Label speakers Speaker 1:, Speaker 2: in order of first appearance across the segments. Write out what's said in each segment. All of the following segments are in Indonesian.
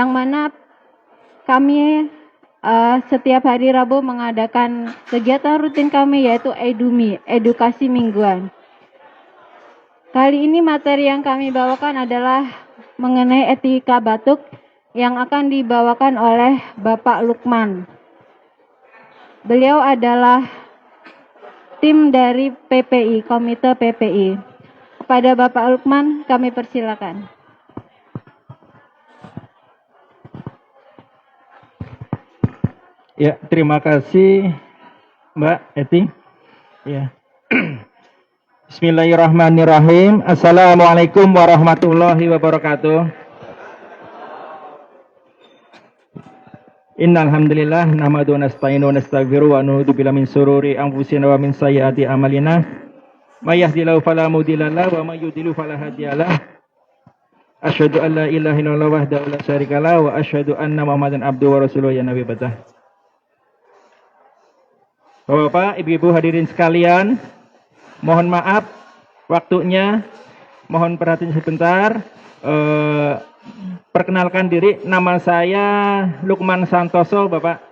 Speaker 1: yang mana kami setiap hari Rabu mengadakan kegiatan rutin kami yaitu Edumi, edukasi mingguan. Kali ini materi yang kami bawakan adalah mengenai etika batuk yang akan dibawakan oleh Bapak Lukman. Beliau adalah tim dari PPI, Komite PPI. Kepada Bapak Lukman, kami persilakan.
Speaker 2: Ya, terima kasih Mbak Eti. Ya. Bismillahirrahmanirrahim. Assalamualaikum warahmatullahi wabarakatuh. Innal hamdalillah nahmaduhu wa nasta'inu wa nastaghfiruh wa na'udzu billahi min shururi anfusina wa min sayyiati a'malina. May yahdihillahu fala mudilla lahu wa may yudlil fala hadiyalah. Asyhadu an la ilaha illallah wahdahu la syarikalah wa asyhadu anna Muhammadan abduhu wa rasuluh ya nabi batah. Bapak, Ibu-ibu hadirin sekalian, mohon maaf waktunya, mohon perhatian sebentar. Perkenalkan diri, nama saya Lukman Santoso, Bapak,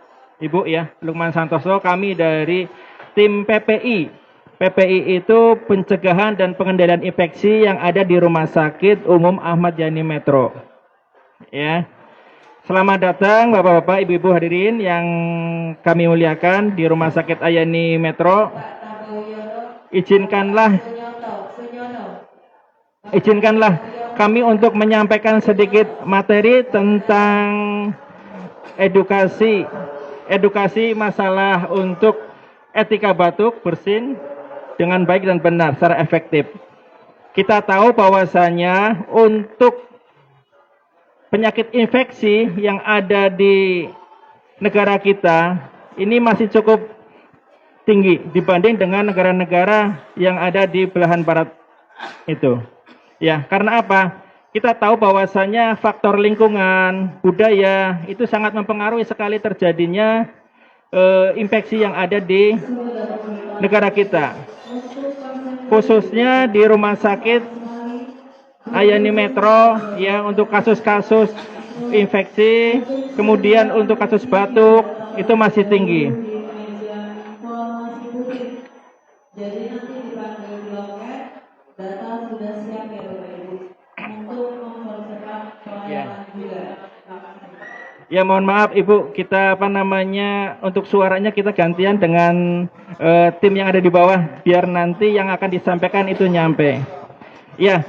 Speaker 2: Ibu ya, Lukman Santoso. Kami dari tim PPI. PPI itu pencegahan dan pengendalian infeksi yang ada di Rumah Sakit Umum Ahmad Yani Metro. Ya. Selamat datang Bapak-bapak, Ibu-ibu hadirin yang kami muliakan di Rumah Sakit Ayani Metro. Izinkanlah kami untuk menyampaikan sedikit materi tentang edukasi masalah untuk etika batuk bersin dengan baik dan benar secara efektif. Kita tahu bahwasanya untuk penyakit infeksi yang ada di negara kita ini masih cukup tinggi dibanding dengan negara-negara yang ada di belahan barat itu. Ya, karena apa? Kita tahu bahwasanya faktor lingkungan, budaya itu sangat mempengaruhi sekali terjadinya infeksi yang ada di negara kita. Khususnya di Rumah Sakit Ayani Metro ya, untuk kasus-kasus infeksi, kemudian untuk kasus batuk itu masih tinggi. Jadi nanti dipanggil di loket, data sudah siap ya Bapak Ibu untuk mempercepat pelayanan juga. Ya mohon maaf Ibu, kita untuk suaranya kita gantian dengan tim yang ada di bawah biar nanti yang akan disampaikan itu nyampe. Ya,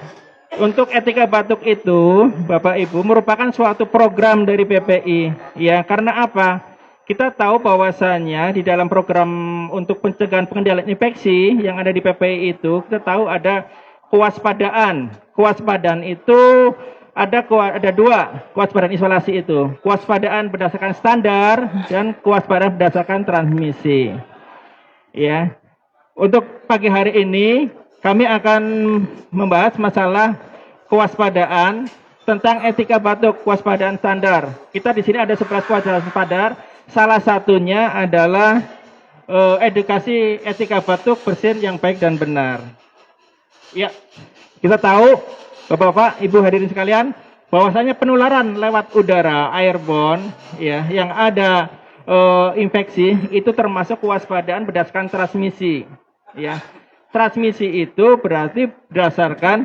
Speaker 2: untuk etika batuk itu Bapak Ibu merupakan suatu program dari PPI. Ya, karena apa? Kita tahu bahwasanya di dalam program untuk pencegahan pengendalian infeksi yang ada di PPI itu, kita tahu ada kewaspadaan. Kewaspadaan itu ada dua kewaspadaan isolasi itu. Kewaspadaan berdasarkan standar dan kewaspadaan berdasarkan transmisi. Ya. Untuk pagi hari ini kami akan membahas masalah kewaspadaan tentang etika batuk, kewaspadaan standar. Kita di sini ada 11 kewaspadaan standar. Salah satunya adalah edukasi etika batuk bersin yang baik dan benar. Ya, kita tahu Bapak-bapak, Ibu hadirin sekalian, bahwasanya penularan lewat udara, airborne, ya, yang ada infeksi itu termasuk kewaspadaan berdasarkan transmisi. Ya, transmisi itu berarti berdasarkan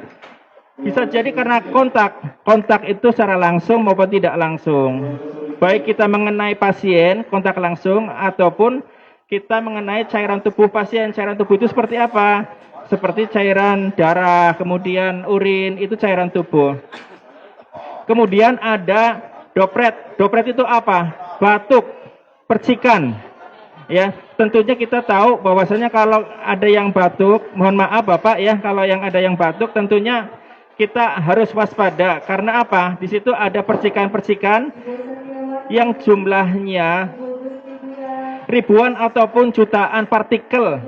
Speaker 2: bisa jadi karena kontak itu secara langsung maupun tidak langsung. Baik kita mengenai pasien, kontak langsung, ataupun kita mengenai cairan tubuh pasien. Cairan tubuh itu seperti apa? Seperti cairan darah, kemudian urin, itu cairan tubuh. Kemudian ada droplet. Droplet itu apa? Batuk, percikan. Ya, tentunya kita tahu bahwasanya kalau ada yang batuk, mohon maaf Bapak ya, kalau yang ada yang batuk tentunya kita harus waspada. Karena apa? Di situ ada percikan-percikan yang jumlahnya ribuan ataupun jutaan partikel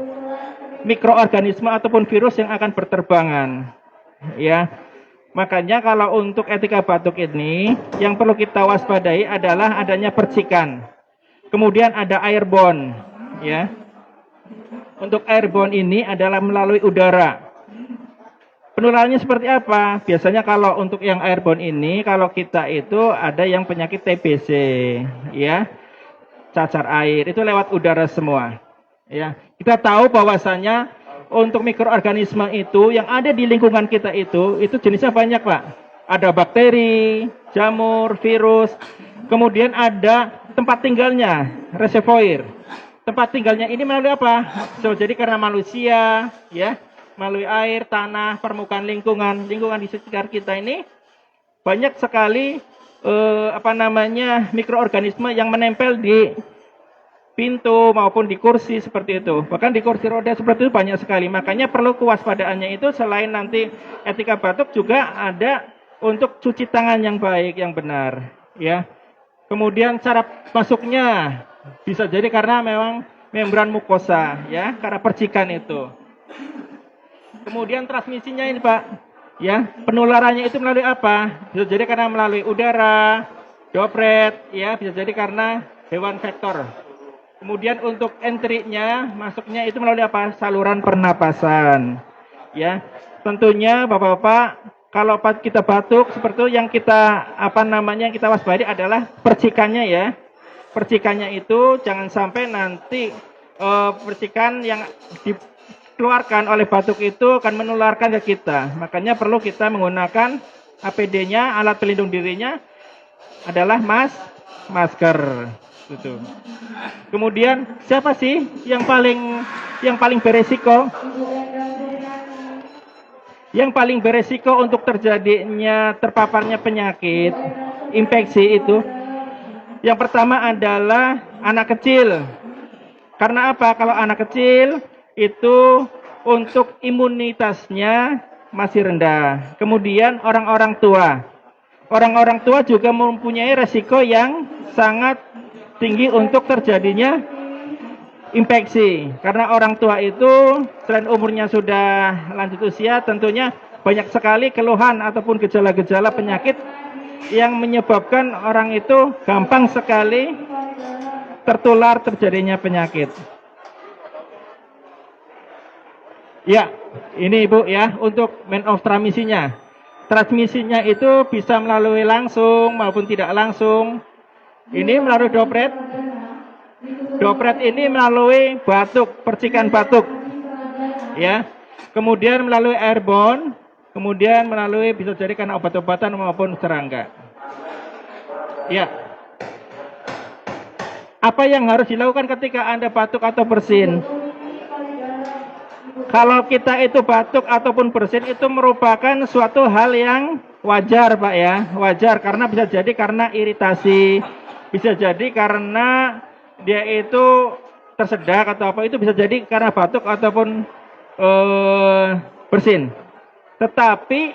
Speaker 2: mikroorganisme ataupun virus yang akan berterbangan. Ya. Makanya kalau untuk etika batuk ini yang perlu kita waspadai adalah adanya percikan. Kemudian ada airborne, ya. Untuk airborne ini adalah melalui udara.
Speaker 3: Penularannya seperti apa? Biasanya kalau untuk yang airborne ini, kalau kita itu ada yang penyakit TBC, ya, cacar air, itu lewat udara semua. Ya, kita tahu bahwasanya untuk mikroorganisme itu yang ada di lingkungan kita itu jenisnya banyak, Pak. Ada bakteri, jamur, virus, kemudian ada tempat tinggalnya, reservoir. Tempat tinggalnya ini melalui apa? Jadi karena manusia, ya, melalui air, tanah, permukaan lingkungan di sekitar kita ini banyak sekali mikroorganisme yang menempel di pintu maupun di kursi seperti itu. Bahkan di kursi roda seperti itu banyak sekali. Makanya perlu kewaspadaannya itu selain nanti etika batuk juga ada untuk cuci tangan yang baik, yang benar, ya. Kemudian cara masuknya bisa jadi karena memang membran mukosa, ya, karena percikan itu. Kemudian transmisinya ini, Pak, ya, penularannya itu melalui apa? Bisa jadi karena melalui udara, droplet, ya, bisa jadi karena hewan vektor. Kemudian untuk entry-nya, masuknya itu melalui apa? Saluran pernapasan, ya. Tentunya Bapak-bapak, kalau kita batuk seperti itu yang kita yang kita waspadai adalah percikannya, ya. Percikannya itu jangan sampai nanti percikan yang dikeluarkan oleh batuk itu akan menularkan ke kita. Makanya perlu kita menggunakan APD-nya, alat pelindung dirinya adalah masker. Gitu. Kemudian siapa sih yang paling beresiko? Yang paling beresiko untuk terpaparnya penyakit infeksi itu, yang pertama adalah anak kecil. Karena apa? Kalau anak kecil itu untuk imunitasnya masih rendah. Kemudian orang-orang tua. Orang-orang tua juga mempunyai resiko yang sangat tinggi untuk terjadinya infeksi. Karena orang tua itu selain umurnya sudah lanjut usia, tentunya banyak sekali keluhan ataupun gejala-gejala penyakit yang menyebabkan orang itu gampang sekali tertular terjadinya penyakit. Ya, ini Ibu, ya, untuk main of transmisinya. Transmisinya itu bisa melalui langsung maupun tidak langsung. Ini melalui droplet. Droplet ini melalui batuk, percikan batuk. Ya. Kemudian melalui airborne, kemudian melalui bisa jadi karena obat-obatan maupun serangga. Ya. Apa yang harus dilakukan ketika Anda batuk atau bersin? Kalau kita itu batuk ataupun bersin itu merupakan suatu hal yang wajar, Pak, ya. Wajar karena bisa jadi karena iritasi, bisa jadi karena dia itu tersedak atau apa, itu bisa jadi karena batuk ataupun bersin. Tetapi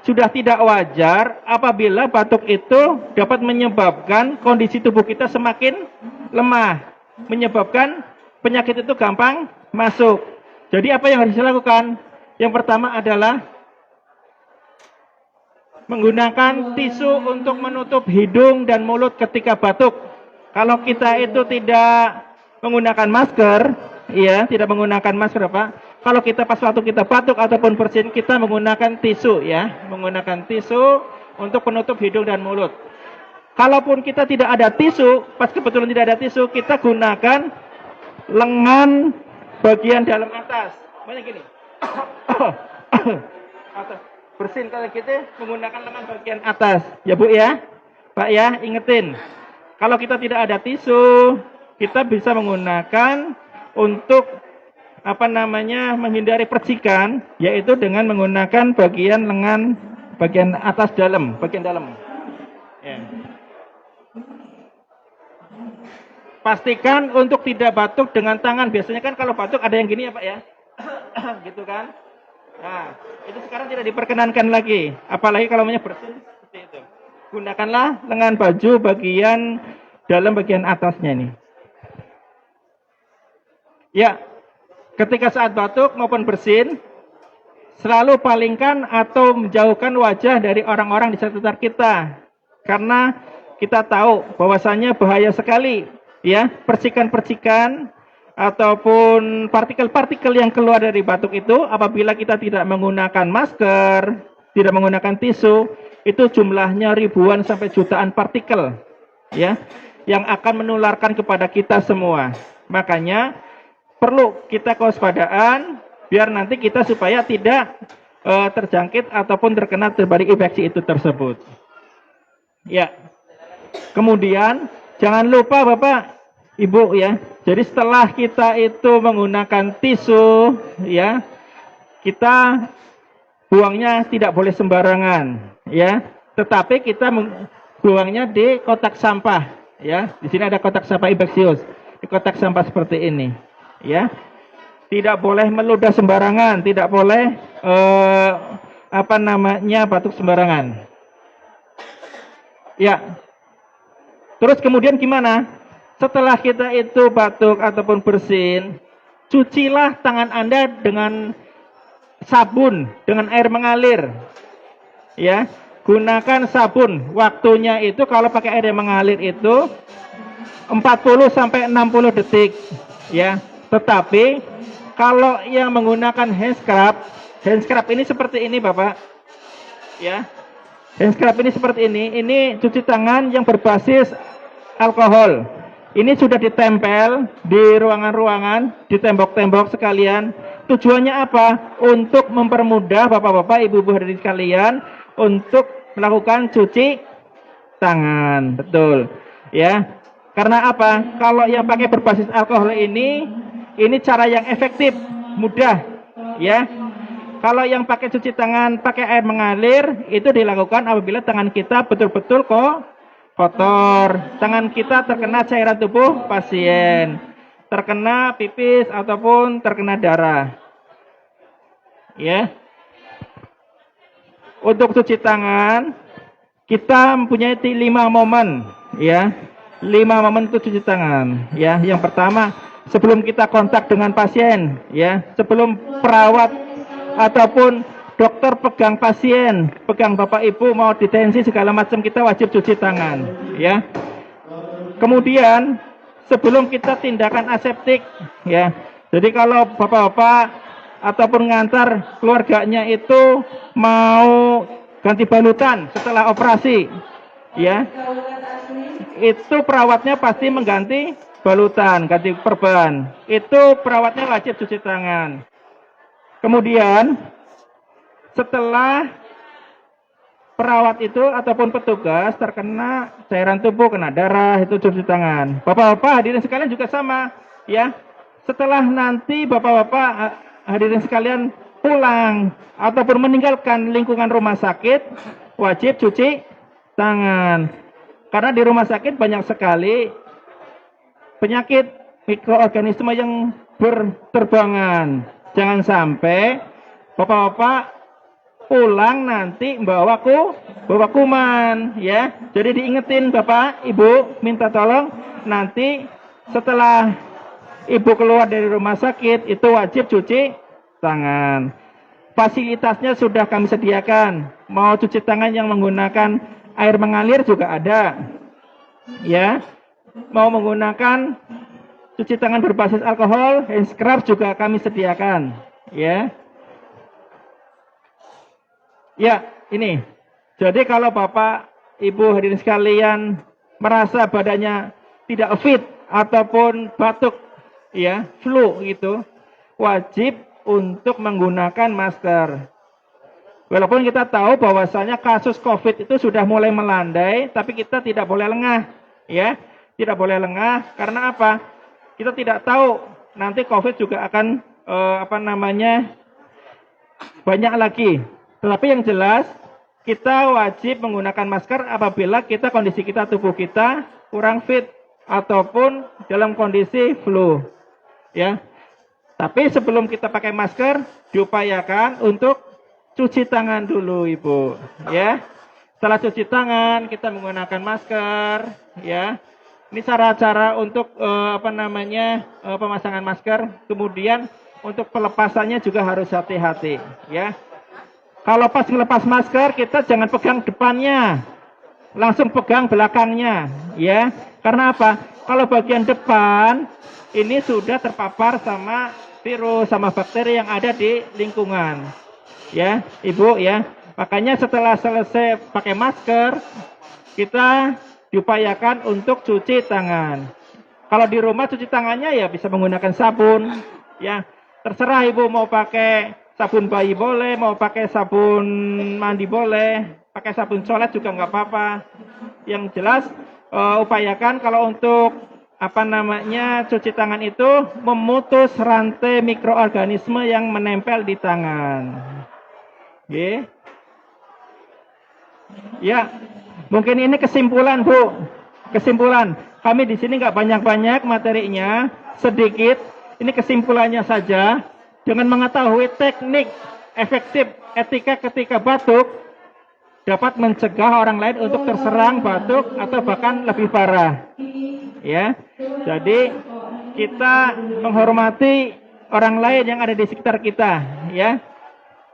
Speaker 3: sudah tidak wajar apabila batuk itu dapat menyebabkan kondisi tubuh kita semakin lemah, menyebabkan penyakit itu gampang masuk. Jadi apa yang harus dilakukan? Yang pertama adalah menggunakan tisu untuk menutup hidung dan mulut ketika batuk. Kalau kita itu tidak menggunakan masker, ya, tidak menggunakan masker, Pak. Kalau kita pas waktu kita batuk ataupun bersin, kita menggunakan tisu, ya, menggunakan tisu untuk penutup hidung dan mulut. Kalaupun kita tidak ada tisu, pas kebetulan tidak ada tisu, kita gunakan lengan bagian dalam atas. Mana gini? Atas. Bersin kalau kita menggunakan lengan bagian atas. Ya, Bu, ya. Pak, ya, ingetin. Kalau kita tidak ada tisu, kita bisa menggunakan untuk menghindari percikan, yaitu dengan menggunakan bagian lengan bagian atas dalam, bagian dalam. Ya. Pastikan untuk tidak batuk dengan tangan. Biasanya kan kalau batuk ada yang gini, ya, Pak, ya. Gitu kan? Nah, itu sekarang tidak diperkenankan lagi. Apalagi kalau bersin seperti itu. Gunakanlah lengan baju bagian dalam bagian atasnya nih. Ya, ketika saat batuk maupun bersin, selalu palingkan atau menjauhkan wajah dari orang-orang di sekitar kita. Karena kita tahu bahwasannya bahaya sekali, ya, percikan-percikan ataupun partikel-partikel yang keluar dari batuk itu, apabila kita tidak menggunakan masker, tidak menggunakan tisu, itu jumlahnya ribuan sampai jutaan partikel, ya, yang akan menularkan kepada kita semua. Makanya perlu kita kewaspadaan biar nanti kita supaya tidak terjangkit ataupun terkena terbaring infeksi itu tersebut. Ya. Kemudian jangan lupa Bapak, Ibu ya. Jadi setelah kita itu menggunakan tisu ya, kita buangnya tidak boleh sembarangan ya. Tetapi kita buangnya di kotak sampah ya. Di sini ada kotak sampah infeksius. Di kotak sampah seperti ini ya. Tidak boleh meludah sembarangan, tidak boleh batuk sembarangan. Ya. Terus kemudian gimana? Setelah kita itu batuk ataupun bersin, cucilah tangan Anda dengan sabun, dengan air mengalir. Ya, gunakan sabun. Waktunya itu kalau pakai air yang mengalir itu 40 sampai 60 detik. Ya, tetapi kalau yang menggunakan hand scrub ini seperti ini, Bapak. Ya. Hand scrub ini seperti ini cuci tangan yang berbasis alkohol. Ini sudah ditempel di ruangan-ruangan, di tembok-tembok sekalian. Tujuannya apa? Untuk mempermudah Bapak-bapak, Ibu-ibu hadirin sekalian untuk melakukan cuci tangan. Betul. Ya. Karena apa? Kalau yang pakai berbasis alkohol ini cara yang efektif, mudah, ya. Kalau yang pakai cuci tangan pakai air mengalir itu dilakukan apabila tangan kita betul-betul kotor, tangan kita terkena cairan tubuh pasien, terkena pipis ataupun terkena darah. Ya. Untuk cuci tangan kita mempunyai 5 momen, ya. 5 momen untuk cuci tangan, ya. Yang pertama, sebelum kita kontak dengan pasien, ya, sebelum perawat ataupun dokter pegang pasien, pegang Bapak Ibu mau detensi segala macam, kita wajib cuci tangan, ya. Kemudian sebelum kita tindakan aseptik, ya. Jadi kalau Bapak-bapak ataupun ngantar keluarganya itu mau ganti balutan setelah operasi, ya. Itu perawatnya pasti mengganti balutan, ganti perban. Itu perawatnya wajib cuci tangan. Kemudian setelah perawat itu ataupun petugas terkena cairan tubuh, kena darah, itu cuci tangan. Bapak-bapak hadirin sekalian juga sama, ya. Setelah nanti Bapak-bapak hadirin sekalian pulang ataupun meninggalkan lingkungan rumah sakit, wajib cuci tangan. Karena di rumah sakit banyak sekali penyakit mikroorganisme yang berterbangan. Jangan sampai Bapak-bapak pulang nanti bawa kuman, ya. Jadi diingetin Bapak, Ibu, minta tolong nanti setelah Ibu keluar dari rumah sakit itu wajib cuci tangan. Fasilitasnya sudah kami sediakan. Mau cuci tangan yang menggunakan air mengalir juga ada, ya. Mau menggunakan cuci tangan berbasis alkohol, hand scrub juga kami sediakan, ya. Ya, ini. Jadi kalau Bapak, Ibu hadirin sekalian merasa badannya tidak fit ataupun batuk, ya, flu gitu, wajib untuk menggunakan masker. Walaupun kita tahu bahwasanya kasus COVID itu sudah mulai melandai, tapi kita tidak boleh lengah, ya. Tidak boleh lengah karena apa? Kita tidak tahu nanti COVID juga akan banyak lagi. Tetapi yang jelas kita wajib menggunakan masker apabila kondisi tubuh kita kurang fit ataupun dalam kondisi flu, ya. Tapi sebelum kita pakai masker, diupayakan untuk cuci tangan dulu, Ibu, ya. Setelah cuci tangan, kita menggunakan masker, ya. Ini cara-cara untuk pemasangan masker. Kemudian untuk pelepasannya juga harus hati-hati, ya. Kalau pas ngelepas masker, kita jangan pegang depannya, langsung pegang belakangnya, ya. Karena apa? Kalau bagian depan ini sudah terpapar sama virus, sama bakteri yang ada di lingkungan. Ya, Ibu ya. Makanya setelah selesai pakai masker, kita diupayakan untuk cuci tangan. Kalau di rumah cuci tangannya ya bisa menggunakan sabun. Ya, terserah Ibu mau pakai sabun bayi boleh, mau pakai sabun mandi boleh, pakai sabun sholat juga nggak apa-apa. Yang jelas upayakan kalau untuk cuci tangan itu memutus rantai mikroorganisme yang menempel di tangan. Oke. Ya, mungkin ini kesimpulan Bu. Kesimpulan. Kami di sini nggak banyak-banyak materinya, sedikit. Ini kesimpulannya saja. Dengan mengetahui teknik efektif etika ketika batuk, dapat mencegah orang lain untuk terserang batuk atau bahkan lebih parah. Ya, jadi kita menghormati orang lain yang ada di sekitar kita. Ya.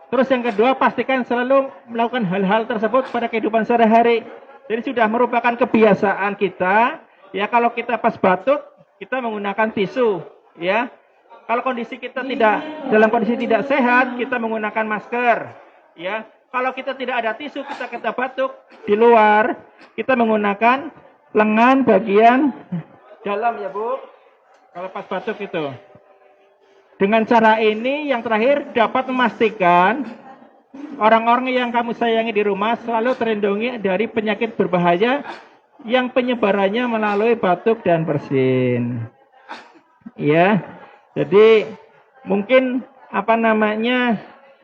Speaker 3: Terus yang kedua, pastikan selalu melakukan hal-hal tersebut pada kehidupan sehari-hari. Jadi sudah merupakan kebiasaan kita. Ya, kalau kita pas batuk, kita menggunakan tisu. Ya, kalau kondisi kita dalam kondisi tidak sehat, kita menggunakan masker. Ya, kalau kita tidak ada tisu, kita batuk di luar, kita menggunakan lengan bagian dalam ya Bu. Kalau pas batuk itu. Dengan cara ini yang terakhir dapat memastikan orang-orang yang kamu sayangi di rumah selalu terlindungi dari penyakit berbahaya yang penyebarannya melalui batuk dan bersin. Ya. Jadi mungkin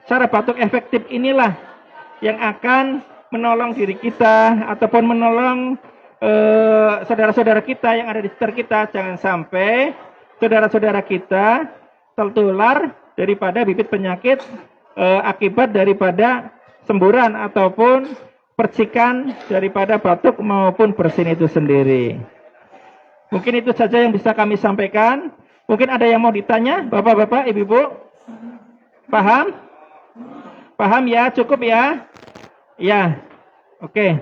Speaker 3: cara batuk efektif inilah yang akan menolong diri kita ataupun menolong saudara-saudara kita yang ada di sekitar kita. Jangan sampai saudara-saudara kita tertular daripada bibit penyakit akibat daripada semburan ataupun percikan daripada batuk maupun bersin itu sendiri. Mungkin itu saja yang bisa kami sampaikan. Mungkin ada yang mau ditanya, Bapak-bapak, Ibu-ibu? Paham? Paham ya? Cukup ya? Ya. Oke.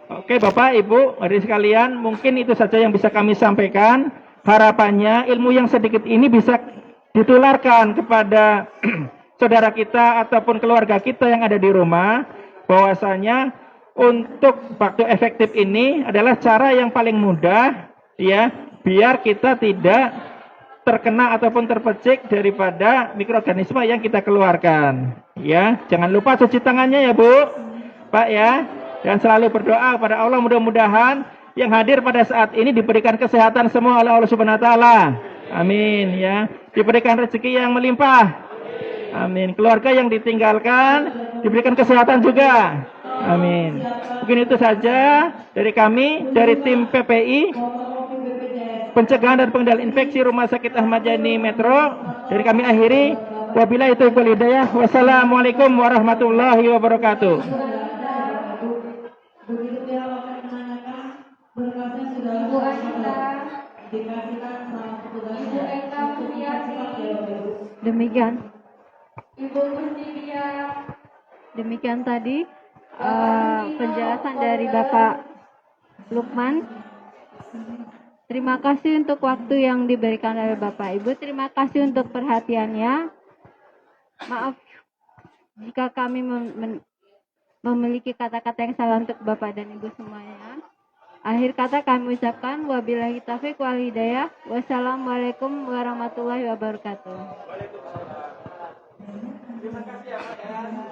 Speaker 3: Oke, Bapak, Ibu, hadirin sekalian, mungkin itu saja yang bisa kami sampaikan. Harapannya ilmu yang sedikit ini bisa ditularkan kepada saudara kita ataupun keluarga kita yang ada di rumah, bahwasanya untuk batuk efektif ini adalah cara yang paling mudah ya, biar kita tidak terkena ataupun terpecik daripada mikroorganisme yang kita keluarkan. Ya, jangan lupa cuci tangannya ya Bu, Pak ya, dan selalu berdoa kepada Allah mudah-mudahan yang hadir pada saat ini diberikan kesehatan semua oleh Allah Subhanahu wa taala. Amin ya. Diberikan rezeki yang melimpah. Amin. Keluarga yang ditinggalkan diberikan kesehatan juga. Amin. Mungkin itu saja dari kami, dari tim PPI Pencegahan dan Pengendalian Infeksi Rumah Sakit Ahmad Yani Metro. Dari kami akhiri, wabillahi taufiq wal hidayah. Wassalamualaikum warahmatullahi wabarakatuh.
Speaker 2: Berkasnya sudah
Speaker 1: Ibu Anita,
Speaker 2: dikasihkan sama petugas.
Speaker 1: Ibu Eka Mulyati,
Speaker 4: Demikian.
Speaker 1: Ibu Mustidia,
Speaker 4: Demikian tadi penjelasan dari Bapak Lukman. Terima kasih untuk waktu yang diberikan oleh Bapak Ibu. Terima kasih untuk perhatiannya. Maaf jika kami memiliki kata-kata yang salah untuk Bapak dan Ibu semuanya. Akhir kata kami ucapkan wabillahi taufiq wal hidayah. Wassalamualaikum warahmatullahi wabarakatuh.
Speaker 3: Terima kasih ya Pak ya.